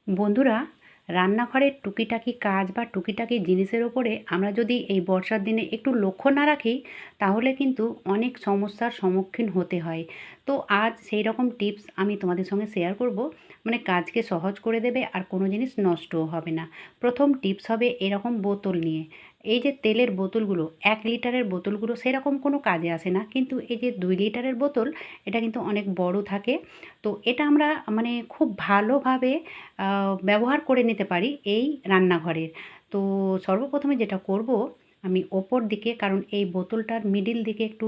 বন্ধুরা, রান্নাঘরের টুকিটাকি কাজ বা টুকিটাকি জিনিসের ওপরে আমরা যদি এই বর্ষার দিনে একটু লক্ষ্য না রাখি, তাহলে কিন্তু অনেক সমস্যার সম্মুখীন হতে হয়। তো আজ সেই রকম টিপস আমি তোমাদের সঙ্গে শেয়ার করব, মানে কাজকে সহজ করে দেবে আর কোনো জিনিস নষ্টও হবে না। প্রথম টিপস হবে এরকম বোতল নিয়ে। এই যে তেলের বোতলগুলো, 1 লিটারের বোতলগুলো সেরকম কোনো কাজে আসে না, কিন্তু এই যে 2 লিটারের বোতল, এটা কিন্তু অনেক বড় থাকে। তো এটা আমরা মানে খুব ভালোভাবে ব্যবহার করে নিতে পারি এই রান্নাঘরের। তো সর্বপ্রথমে যেটা করব, আমি ওপর দিকে, কারণ এই বোতলটার মিডিল দিকে একটু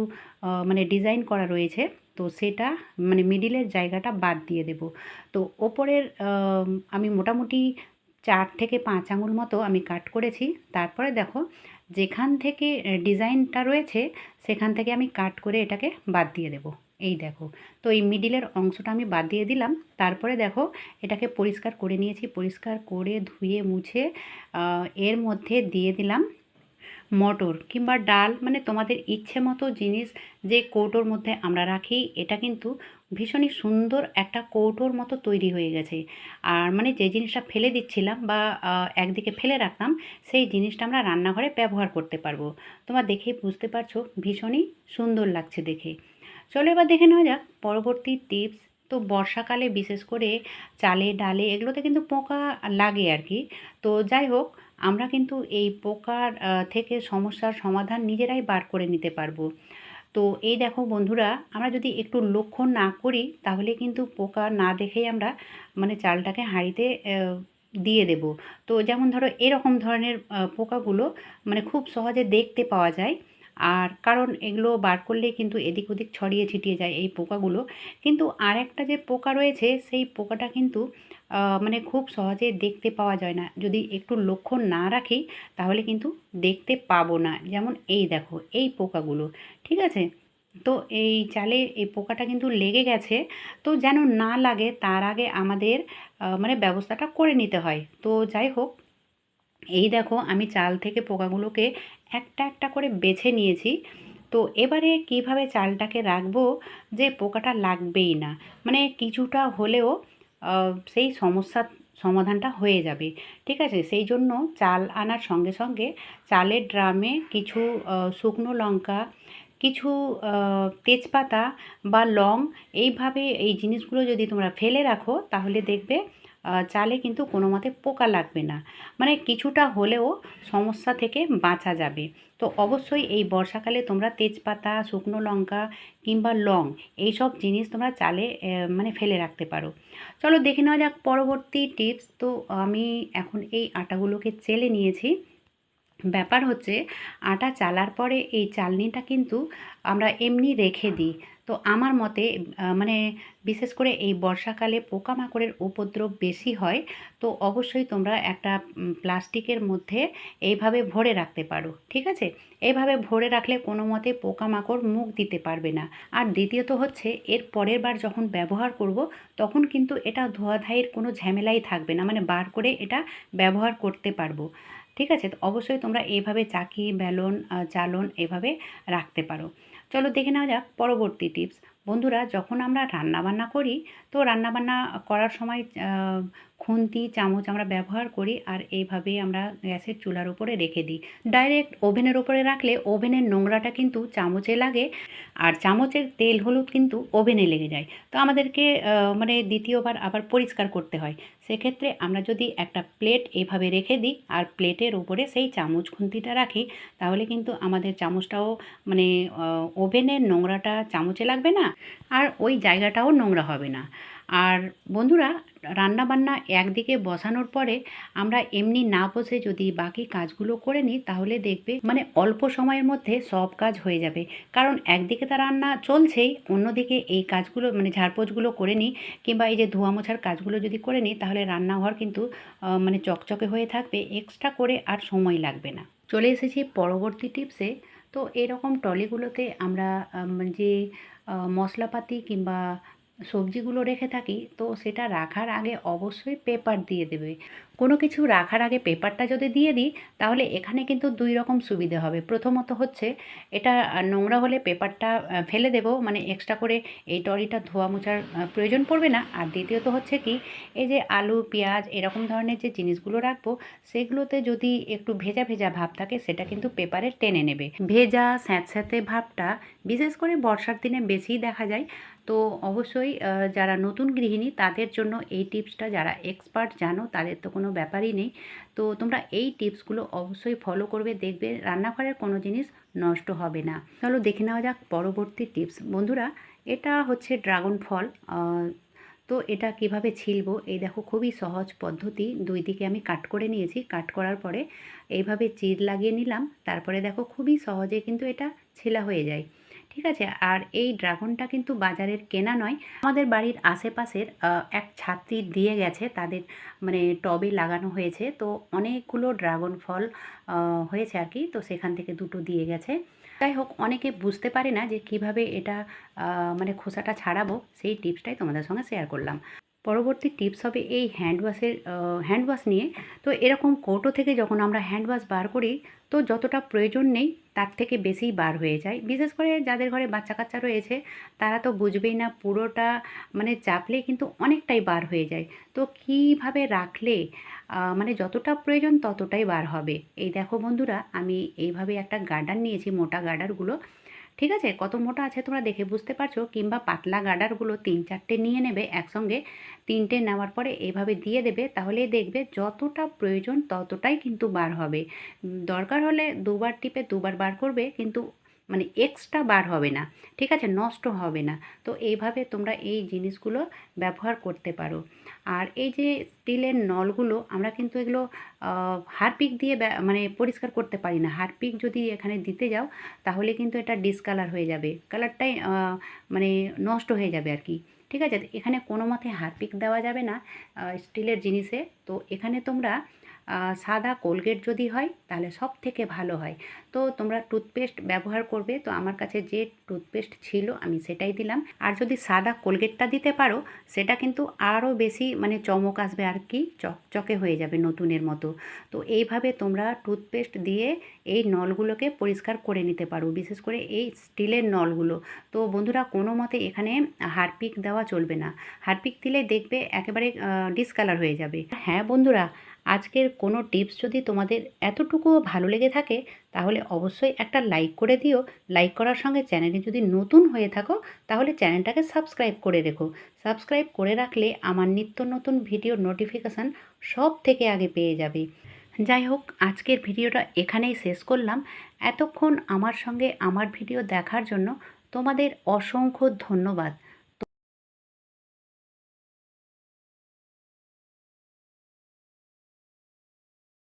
মানে ডিজাইন করা রয়েছে, তো সেটা মানে মিডিলের জায়গাটা বাদ দিয়ে দেব। তো ওপরের আমি মোটামুটি 4 থেকে 5 আঙুল মতো আমি কাট করেছি। তারপরে দেখো, যেখান থেকে ডিজাইনটা রয়েছে সেখান থেকে আমি কাট করে এটাকে বাদ দিয়ে দেব। এই দেখো, তো এই মিডিলের অংশটা আমি বাদ দিয়ে দিলাম। তারপরে দেখো, এটাকে পরিষ্কার করে নিয়েছি, পরিষ্কার করে ধুয়ে মুছে এর মধ্যে দিয়ে দিলাম মটর কিংবা ডাল, মানে তোমাদের ইচ্ছে মতো জিনিস যে কৌটোর মধ্যে আমরা রাখি, এটা কিন্তু ভীষণই সুন্দর একটা কৌটোর মতো তৈরি হয়ে গেছে। আর মানে যে জিনিসটা ফেলে দিচ্ছিলাম বা একদিকে ফেলে রাখতাম, সেই জিনিসটা আমরা রান্নাঘরে ব্যবহার করতে পারবো। তোমরা দেখেই বুঝতে পারছো ভীষণই সুন্দর লাগছে দেখে। চলো এবার দেখে নেওয়া যাক পরবর্তী টিপস। তো বর্ষাকালে বিশেষ করে চালে ডালে এগুলোতে কিন্তু পোকা লাগে আর কি। তো যাই হোক, আমরা কিন্তু এই পোকার থেকে সমস্যার সমাধান নিজেরাই বার করে নিতে পারবো। তো এই দেখো বন্ধুরা, আমরা যদি একটু লক্ষ্য না করি, তাহলে কিন্তু পোকা না দেখেই আমরা মানে চালটাকে হাঁড়িতে দিয়ে দেব। তো যেমন ধরো এরকম ধরনের পোকাগুলো মানে খুব সহজে দেখতে পাওয়া যায়। আর কারণ এগুলো বার করলে কিন্তু এদিক ওদিক ছড়িয়ে ছিটিয়ে যায় এই পোকাগুলো। কিন্তু আরেকটা যে পোকা রয়েছে, সেই পোকাটা কিন্তু মানে খুব সহজে দেখতে পাওয়া যায় না। যদি একটু লক্ষ্য না রাখি, তাহলে কিন্তু দেখতে পাবো না। যেমন এই দেখো, এই পোকাগুলো, ঠিক আছে? তো এই চালে এই পোকাটা কিন্তু লেগে গেছে। তো যেন না লাগে তার আগে আমাদের মানে ব্যবস্থাটা করে নিতে হয়। তো যাই হোক, এই দেখো আমি চাল থেকে পোকাগুলোকে একটা একটা করে বেছে নিয়েছি। তো এবারে কিভাবে চালটাকে রাখবো যে পোকাটা লাগবেই না, মানে কিছুটা হলেও সেই সমস্যার সমাধানটা হয়ে যাবে। ঠিক আছে, সেই জন্য চাল আনার সঙ্গে সঙ্গে চালের ড্রামে কিছু শুকনো লঙ্কা, কিছু তেজপাতা বা লং, এইভাবে এই জিনিসগুলো যদি তোমরা ফেলে রাখো, তাহলে দেখবে চালে কিন্তু কোনো মতে পোকা লাগবে না, মানে কিছুটা হলেও সমস্যা থেকে বাঁচা যাবে। তো অবশ্যই এই বর্ষাকালে তোমরা তেজপাতা, শুকনো লঙ্কা কিংবা লং, এইসব জিনিস তোমরা চালে মানে ফেলে রাখতে পারো। চলো দেখে নেওয়া যাক পরবর্তী টিপস। তো আমি এখন এই আটাগুলোকে চেলে নিয়েছি। ব্যাপার হচ্ছে, আটা চালার পরে এই চালনিটা কিন্তু আমরা এমনি রেখে দিই। তো আমার মতে মানে বিশেষ করে এই বর্ষাকালে পোকামাকড়ের উপদ্রব বেশি হয়। তো অবশ্যই তোমরা একটা প্লাস্টিকের মধ্যে এইভাবে ভরে রাখতে পারো, ঠিক আছে? এইভাবে ভরে রাখলে কোনো মতে পোকামাকড় মুখ দিতে পারবে না। আর দ্বিতীয়ত হচ্ছে, এর পরের বার যখন ব্যবহার করব, তখন কিন্তু এটা ধোয়াধাইয়ের কোনো ঝামেলাই থাকবে না, মানে বার করে এটা ব্যবহার করতে পারবো। ঠিক আছে? তো অবশ্যই তোমরা এইভাবে চাকি, বেলন, চালন এভাবে রাখতে পারো। চলো দেখে নেওয়া যাক পরবর্তী টিপস। বন্ধুরা, যখন আমরা রান্নাবান্না করি, তো রান্নাবান্না করার সময় খুন্তি, চামচ আমরা ব্যবহার করি, আর এইভাবেই আমরা গ্যাসের চুলার উপরে রেখে দিই। ডাইরেক্ট ওভেনের ওপরে রাখলে ওভেনের নোংরাটা কিন্তু চামচে লাগে, আর চামচের তেল হলুদ কিন্তু ওভেনে লেগে যায়। তো আমাদেরকে মানে দ্বিতীয়বার আবার পরিষ্কার করতে হয়। সেক্ষেত্রে আমরা যদি একটা প্লেট এভাবে রেখে দিই আর প্লেটের উপরে সেই চামচ খুন্তিটা রাখি, তাহলে কিন্তু আমাদের চামচটাও মানে ওভেনের নোংরাটা চামচে লাগবে না, আর ওই জায়গাটাও নোংরা হবে না। আর বন্ধুরা, রান্নাবান্না একদিকে বসানোর পরে আমরা এমনি না বসে যদি বাকি কাজগুলো করে নিই, তাহলে দেখবে মানে অল্প সময়ের মধ্যে সব কাজ হয়ে যাবে। কারণ একদিকে তো রান্না চলছেই, অন্যদিকে এই কাজগুলো মানে ঝাড়পোছগুলো করে নিই, কিংবা এই যে ধোয়া মোছার কাজগুলো যদি করে নিই, তাহলে রান্নাঘর কিন্তু মানে চকচকে হয়ে থাকবে, এক্সট্রা করে আর সময় লাগবে না। চলে এসেছি পরবর্তী টিপসে। তো এরকম টলিগুলোতে আমরা যে মশলাপাতি কিংবা সবজিগুলো রেখে থাকি, তো সেটা রাখার আগে অবশ্যই পেপার দিয়ে দেবে। কোনো কিছু রাখার আগে পেপারটা যদি দিয়ে দিই, তাহলে এখানে কিন্তু ২ রকম সুবিধে হবে। প্রথমত হচ্ছে এটা নোংরা হলে পেপারটা ফেলে দেবো, মানে এক্সট্রা করে এই ট্রলিটা ধোয়া মোছার প্রয়োজন পড়বে না। আর দ্বিতীয়ত হচ্ছে কি, এই যে আলু, পেঁয়াজ এরকম ধরনের যে জিনিসগুলো রাখবো, সেগুলোতে যদি একটু ভেজা, ভেজা ভাব থাকে সেটা কিন্তু পেপারে টেনে নেবে। ভেজা স্যাঁতস্যাঁতে ভাবটা বিশেষ করে বর্ষার দিনে বেশিই দেখা যায়। তো অবশ্যই যারা নতুন গৃহিণী তাদের জন্য এই টিপসটা, যারা এক্সপার্ট জানো তাদের তো কোনো ব্যাপারই নেই। তো তোমরা এই টিপসগুলো অবশ্যই ফলো করবে, দেখবে রান্নাঘরের কোনো জিনিস নষ্ট হবে না। চলো দেখে নেওয়া যাক পরবর্তী টিপস। বন্ধুরা, এটা হচ্ছে ড্রাগন ফল। তো এটা কিভাবে ছিলবো, এই দেখো খুবই সহজ পদ্ধতি। 2 দিকে আমি কাট করে নিয়েছি। কাট করার পরে এইভাবে চির লাগিয়ে নিলাম। তারপরে দেখো খুবই সহজে কিন্তু এটা ছেলা হয়ে যায়। ঠিক আছে? আর এই ড্রাগনটা কিন্তু বাজারের কেনা নয়। আমাদের বাড়ির আশেপাশের এক ছাত্রী দিয়ে গেছে, তাদের মানে টবে লাগানো হয়েছে। তো অনেকগুলো ড্রাগন ফল হয়েছে আর কি। তো সেখান থেকে 2টো দিয়ে গেছে। যাই হোক, অনেকে বুঝতে পারে না যে কিভাবে এটা মানে খোসাটা ছাড়াবো, সেই টিপসটাই তোমাদের সঙ্গে শেয়ার করলাম। পরবর্তী টিপস হবে এই হ্যান্ড ওয়াশ নিয়ে। তো এরকম কৌটো থেকে যখন আমরা হ্যান্ড ওয়াশ বার করি, তো যতটা প্রয়োজন নেই তার থেকে বেশিই বার হয়ে যায়। বিশেষ করে যাদের ঘরে বাচ্চা-কাচ্চা রয়েছে তারা তো বুঝবেই না, পুরোটা মানে চাপলেই কিন্তু অনেকটাই বার হয়ে যায়। তো কীভাবে রাখলে মানে যতটা প্রয়োজন ততটাই বার হবে। এই দেখো বন্ধুরা, আমি এইভাবে একটা গার্ডার নিয়েছি, মোটা গার্ডারগুলো। ঠিক আছে? কত মোটা আছে তোমরা দেখে বুঝতে পারছো, কিংবা পাতলা গার্ডারগুলো ৩-৪টে নিয়ে নেবে একসঙ্গে। ৩টে নেওয়ার পরে এভাবে দিয়ে দেবে, তাহলেই দেখবে যতটা প্রয়োজন ততটাই কিন্তু বার হবে। দরকার হলে ২ বার টিপে ২ বার বার করবে, কিন্তু মানে এক্সট্রা বার হবে না। ঠিক আছে? নষ্ট হবে না। তো এইভাবে তোমরা এই জিনিসগুলো ব্যবহার করতে পারো। আর এই যে স্টিলের নলগুলো, আমরা কিন্তু এগুলো হারপিক দিয়ে মানে পরিষ্কার করতে পারি না। হারপিক যদি এখানে দিতে যাও, তাহলে কিন্তু এটা ডিসকালার হয়ে যাবে। কালারটাই মানে নষ্ট হয়ে যাবে আর কি। ঠিক আছে? এখানে কোনো মতে হারপিক দেওয়া যাবে না স্টিলের জিনিসে। তো এখানে তোমরা সাদা কোলগেট যদি হয় তাহলে সবথেকে ভালো হয়। তো তোমরা টুথপেস্ট ব্যবহার করবে, তো আমার কাছে যে টুথপেস্ট ছিল আমি সেটাই দিলাম। আর যদি সাদা কোলগেটটা দিতে পারো, সেটা কিন্তু আরও বেশি মানে চমক আসবে আর কি, চকচকে হয়ে যাবে নতুনের মতো। তো এইভাবে তোমরা টুথপেস্ট দিয়ে এই নলগুলোকে পরিষ্কার করে নিতে পারো, বিশেষ করে এই স্টিলের নলগুলো। তো বন্ধুরা, কোনো মতে এখানে হারপিক দেওয়া চলবে না। হারপিক দিলে দেখবে একেবারে ডিসকালার হয়ে যাবে। হ্যাঁ বন্ধুরা, আজকের কোনো টিপস যদি তোমাদের এতটুকুও ভালো লেগে থাকে, তাহলে অবশ্যই একটা লাইক করে দিও। লাইক করার সঙ্গে চ্যানেলে যদি নতুন হয়ে থাকো, তাহলে চ্যানেলটাকে সাবস্ক্রাইব করে রেখো। সাবস্ক্রাইব করে রাখলে আমার নিত্য নতুন ভিডিওর নোটিফিকেশান সব থেকে আগে পেয়ে যাবে। যাই হোক, আজকের ভিডিওটা এখানেই শেষ করলাম। এতক্ষণ আমার সঙ্গে আমার ভিডিও দেখার জন্য তোমাদের অসংখ্য ধন্যবাদ।